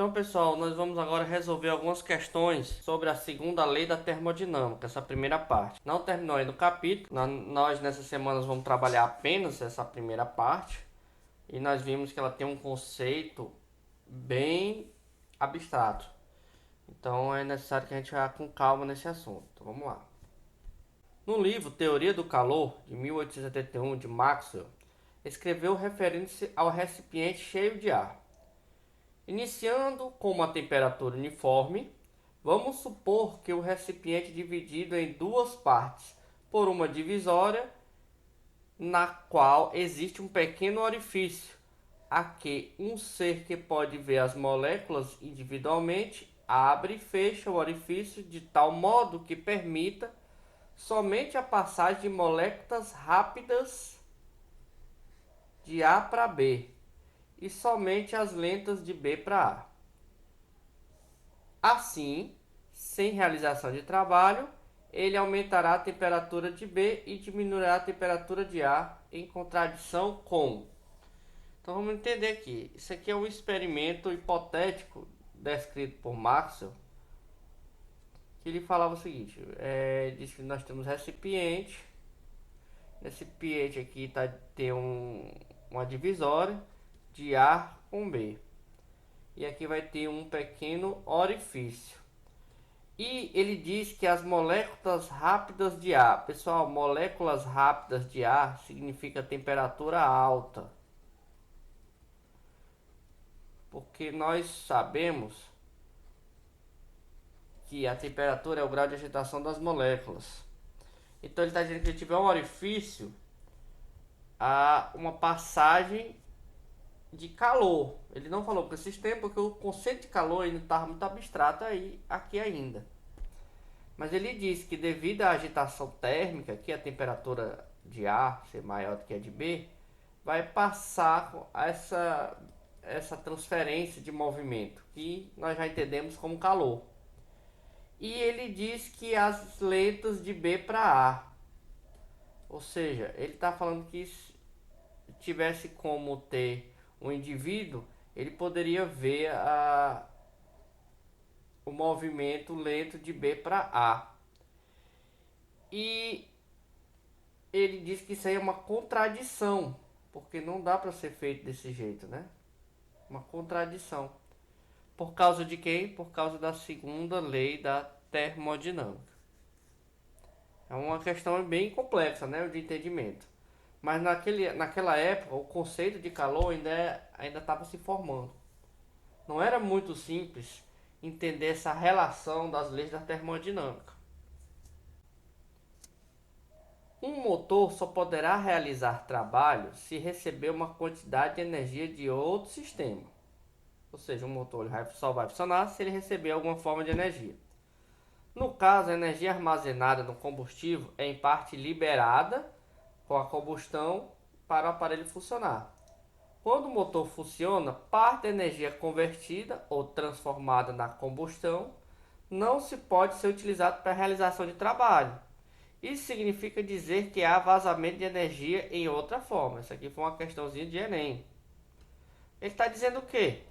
Então, pessoal, nós vamos agora resolver algumas questões sobre a segunda lei da termodinâmica, essa primeira parte. Não terminou ainda o capítulo, nós nessas semanas vamos trabalhar apenas essa primeira parte. E nós vimos que ela tem um conceito bem abstrato. Então é necessário que a gente vá com calma nesse assunto. Então, vamos lá. No livro Teoria do Calor, de 1871, de Maxwell, escreveu referindo-se ao recipiente cheio de ar. Iniciando com uma temperatura uniforme, vamos supor que o recipiente é dividido em duas partes por uma divisória na qual existe um pequeno orifício, a que um ser que pode ver as moléculas individualmente abre e fecha o orifício de tal modo que permita somente a passagem de moléculas rápidas de A para B e somente as lentas de B para A. Assim, sem realização de trabalho, ele aumentará a temperatura de B e diminuirá a temperatura de A, em contradição com... Então vamos entender aqui. Isso aqui é um experimento hipotético descrito por Maxwell, que ele falava o seguinte: diz que nós temos recipiente. Recipiente aqui tem uma divisória de A com B. E aqui vai ter um pequeno orifício. E ele diz que as moléculas rápidas de ar, pessoal, moléculas rápidas de ar significa temperatura alta. Porque nós sabemos que a temperatura é o grau de agitação das moléculas. Então ele está dizendo que se tiver um orifício, há uma passagem de calor. Ele não falou para esses tempos porque o conceito de calor ainda estava muito abstrato aqui ainda. Mas ele diz que devido à agitação térmica, que a temperatura de A ser maior do que a de B, vai passar essa transferência de movimento, que nós já entendemos como calor. E ele diz que as lentas de B para A, ou seja, ele está falando que se tivesse como ter um indivíduo, ele poderia ver o movimento lento de B para A. E ele diz que isso aí é uma contradição, porque não dá para ser feito desse jeito, né? Uma contradição. Por causa de quem? Por causa da segunda lei da termodinâmica. É uma questão bem complexa, né, de entendimento. Mas naquela época, o conceito de calor ainda estava se formando. Não era muito simples entender essa relação das leis da termodinâmica. Um motor só poderá realizar trabalho se receber uma quantidade de energia de outro sistema. Ou seja, um motor só vai funcionar se ele receber alguma forma de energia. No caso, a energia armazenada no combustível é em parte liberada com a combustão para o aparelho funcionar. Quando o motor funciona, parte da energia convertida ou transformada na combustão não se pode ser utilizada para a realização de trabalho. Isso significa dizer que há vazamento de energia em outra forma. Isso aqui foi uma questãozinha de Enem. Ele está dizendo o quê?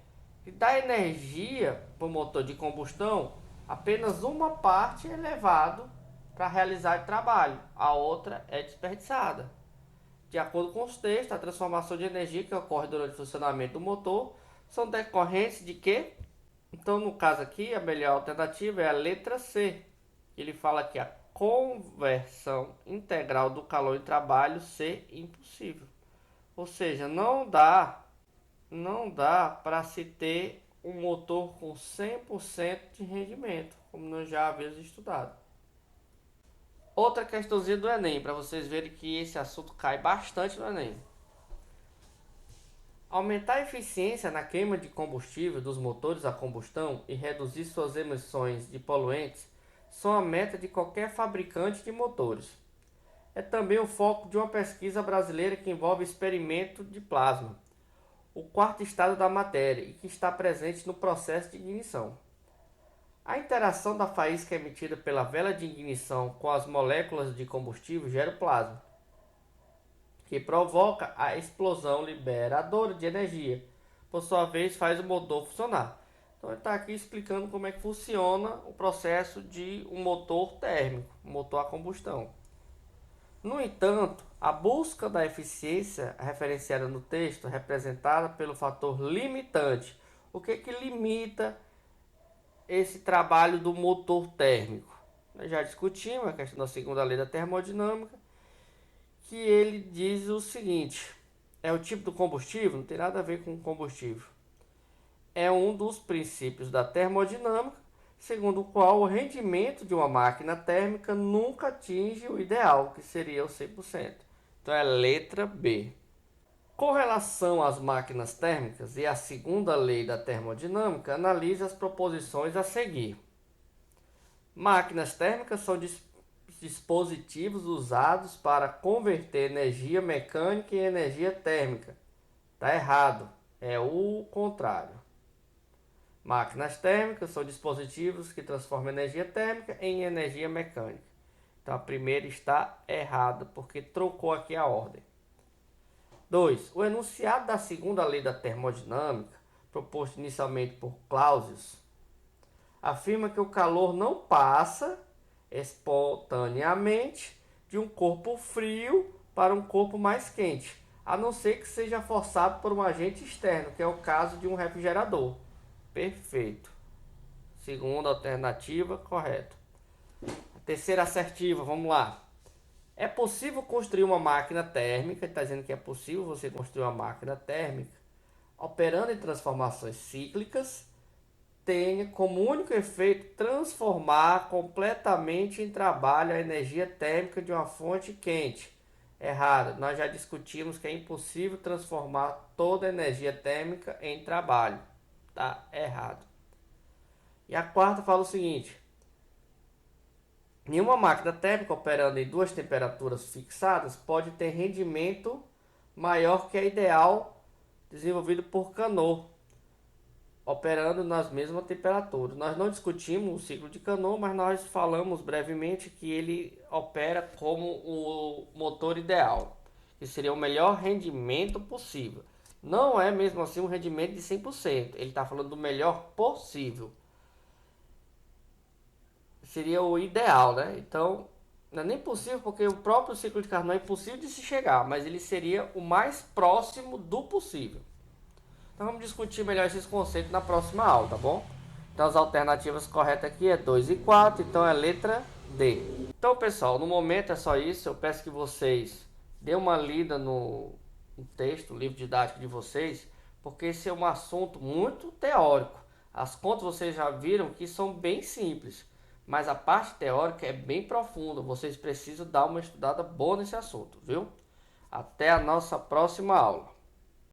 Que da energia para o motor de combustão, apenas uma parte é levado para realizar o trabalho, a outra é desperdiçada. De acordo com os textos, a transformação de energia que ocorre durante o funcionamento do motor são decorrentes de quê? Então, no caso aqui, a melhor alternativa é a letra C. Ele fala que a conversão integral do calor em trabalho ser impossível. Ou seja, não dá para se ter um motor com 100% de rendimento, como nós já havíamos estudado. Outra questãozinha do Enem, para vocês verem que esse assunto cai bastante no Enem. Aumentar a eficiência na queima de combustível dos motores a combustão e reduzir suas emissões de poluentes são a meta de qualquer fabricante de motores. É também o foco de uma pesquisa brasileira que envolve experimento de plasma, o quarto estado da matéria, e que está presente no processo de ignição. A interação da faísca emitida pela vela de ignição com as moléculas de combustível gera o plasma, que provoca a explosão liberadora de energia. Por sua vez, faz o motor funcionar. Então ele está aqui explicando como é que funciona o processo de um motor térmico, um motor a combustão. No entanto, a busca da eficiência referenciada no texto é representada pelo fator limitante. O que limita esse trabalho do motor térmico? Nós já discutimos a questão da segunda lei da termodinâmica, que ele diz o seguinte: é o tipo do combustível, não tem nada a ver com combustível. É um dos princípios da termodinâmica, segundo o qual o rendimento de uma máquina térmica nunca atinge o ideal, que seria o 100%. Então é letra B. Com relação às máquinas térmicas e à segunda lei da termodinâmica, analise as proposições a seguir. Máquinas térmicas são dispositivos usados para converter energia mecânica em energia térmica. Está errado, é o contrário. Máquinas térmicas são dispositivos que transformam energia térmica em energia mecânica. Então a primeira está errada, porque trocou aqui a ordem. 2. O enunciado da segunda lei da termodinâmica, proposto inicialmente por Clausius, afirma que o calor não passa espontaneamente de um corpo frio para um corpo mais quente, a não ser que seja forçado por um agente externo, que é o caso de um refrigerador. Perfeito. Segunda alternativa, correto. A terceira assertiva, vamos lá. É possível construir uma máquina térmica, está dizendo que é possível você construir uma máquina térmica, operando em transformações cíclicas, tenha como único efeito transformar completamente em trabalho a energia térmica de uma fonte quente. Errado, nós já discutimos que é impossível transformar toda a energia térmica em trabalho. Tá errado. E a quarta fala o seguinte: nenhuma máquina térmica operando em duas temperaturas fixadas pode ter rendimento maior que a ideal desenvolvido por Carnot, operando nas mesmas temperaturas. Nós não discutimos o ciclo de Carnot, mas nós falamos brevemente que ele opera como o motor ideal, que seria o melhor rendimento possível. Não é mesmo assim um rendimento de 100%. Ele está falando do melhor possível. Seria o ideal, né? Então, não é nem possível, porque o próprio ciclo de Carnot é impossível de se chegar, mas ele seria o mais próximo do possível. Então vamos discutir melhor esses conceitos na próxima aula, tá bom? Então as alternativas corretas aqui é 2 e 4, então é a letra D. Então pessoal, no momento é só isso. Eu peço que vocês dêem uma lida no texto, no livro didático de vocês, porque esse é um assunto muito teórico. As contas vocês já viram que são bem simples, mas a parte teórica é bem profunda. Vocês precisam dar uma estudada boa nesse assunto, viu? Até a nossa próxima aula.